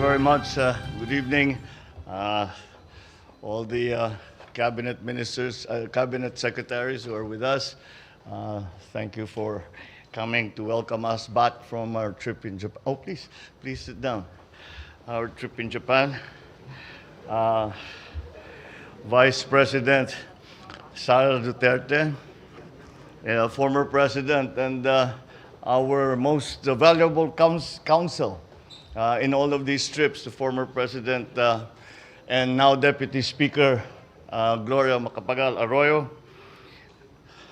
very much. Good evening, all the cabinet ministers, cabinet secretaries who are with us. Thank you for coming to welcome us back from our trip in Japan. Oh, please sit down. Our trip in Japan. Vice President Sara Duterte, former president, and our most valuable counsel in all of these trips, the former president and now Deputy Speaker Gloria Macapagal Arroyo.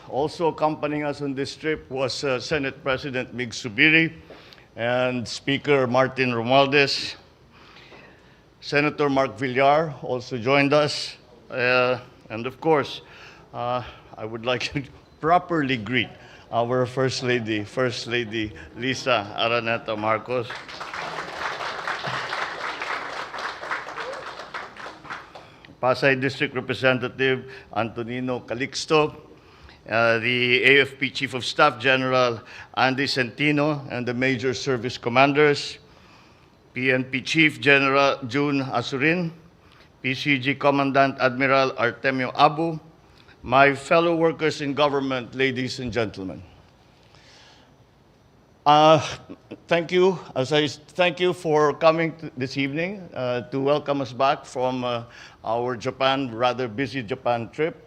Also accompanying us on this trip was Senate President Mig Subiri and Speaker Martin Romualdez. Senator Mark Villar also joined us. And of course, I would like to properly greet our First Lady Lisa Araneta Marcos. Pasay District Representative Antonino Calixto, the AFP Chief of Staff General Andy Centino, and the Major Service Commanders, PNP Chief General June Asurin, PCG Commandant Admiral Artemio Abu, my fellow workers in government, ladies and gentlemen. Thank you for coming this evening to welcome us back from our rather busy Japan trip.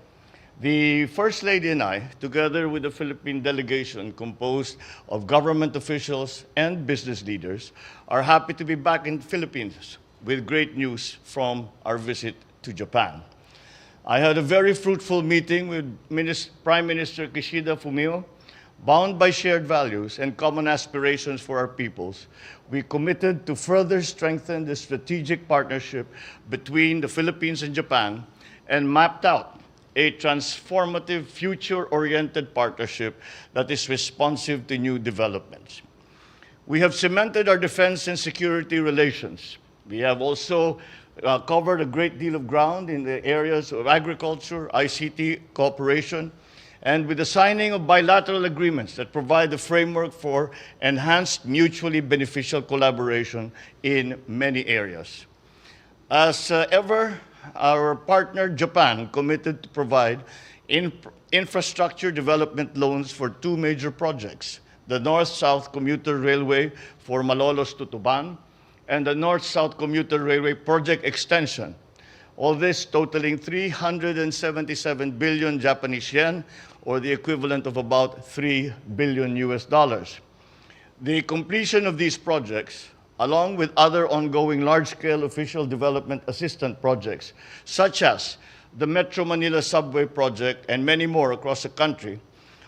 The First Lady and I, together with the Philippine delegation composed of government officials and business leaders, are happy to be back in the Philippines with great news from our visit to Japan. I had a very fruitful meeting with Prime Minister Kishida Fumio. Bound by shared values and common aspirations for our peoples, we committed to further strengthen the strategic partnership between the Philippines and Japan and mapped out a transformative, future-oriented partnership that is responsive to new developments. We have cemented our defense and security relations. We have also covered a great deal of ground in the areas of agriculture, ICT, cooperation, and with the signing of bilateral agreements that provide the framework for enhanced mutually beneficial collaboration in many areas. As ever, our partner Japan committed to provide infrastructure development loans for two major projects, the North-South Commuter Railway for Malolos to Tuban, and the North-South Commuter Railway project extension. All this totaling 377 billion Japanese yen, or the equivalent of about $3 billion. The completion of these projects, along with other ongoing large-scale official development assistance projects, such as the Metro Manila Subway project and many more across the country,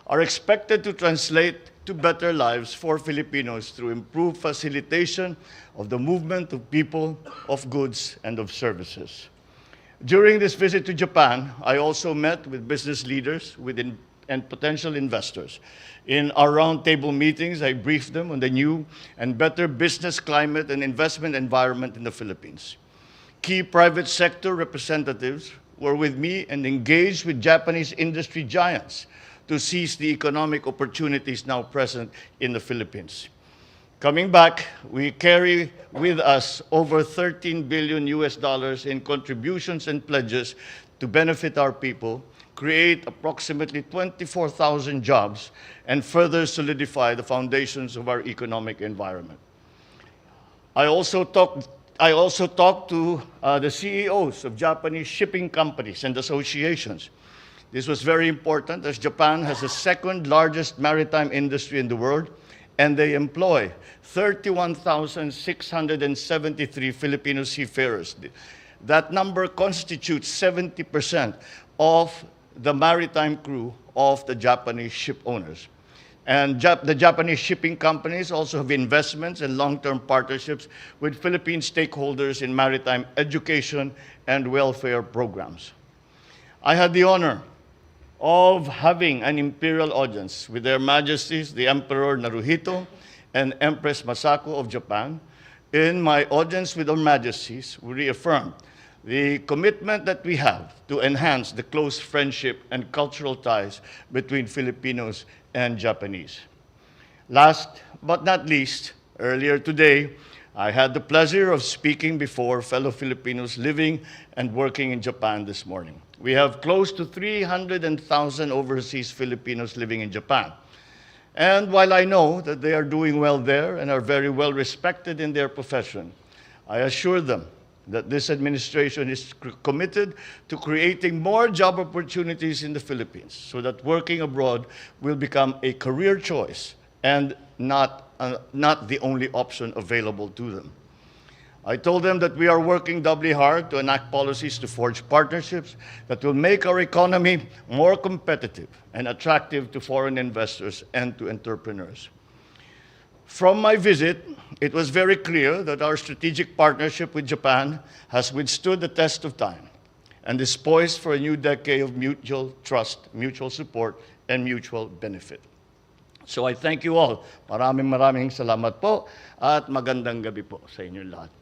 are expected to translate to better lives for Filipinos through improved facilitation of the movement of people, of goods, and of services. During this visit to Japan, I also met with business leaders and potential investors. In our roundtable meetings, I briefed them on the new and better business climate and investment environment in the Philippines. Key private sector representatives were with me and engaged with Japanese industry giants to seize the economic opportunities now present in the Philippines. Coming back, we carry with us over $13 billion in contributions and pledges to benefit our people, create approximately 24,000 jobs, and further solidify the foundations of our economic environment. I also talked to the CEOs of Japanese shipping companies and associations. This was very important as Japan has the second largest maritime industry in the world, and they employ 31,673 Filipino seafarers. That number constitutes 70% of the maritime crew of the Japanese ship owners. And the Japanese shipping companies also have investments and long-term partnerships with Philippine stakeholders in maritime education and welfare programs. I had the honor of having an imperial audience with Their Majesties, the Emperor Naruhito and Empress Masako of Japan. In my audience with Their Majesties, we reaffirmed the commitment that we have to enhance the close friendship and cultural ties between Filipinos and Japanese. Last but not least, earlier today, I had the pleasure of speaking before fellow Filipinos living and working in Japan this morning. We have close to 300,000 overseas Filipinos living in Japan. And while I know that they are doing well there and are very well respected in their profession, I assure them that this administration is committed to creating more job opportunities in the Philippines so that working abroad will become a career choice and not the only option available to them. I told them that we are working doubly hard to enact policies to forge partnerships that will make our economy more competitive and attractive to foreign investors and to entrepreneurs. From my visit, it was very clear that our strategic partnership with Japan has withstood the test of time and is poised for a new decade of mutual trust, mutual support, and mutual benefit. So I thank you all. Maraming salamat po at magandang gabi po sa inyong lahat.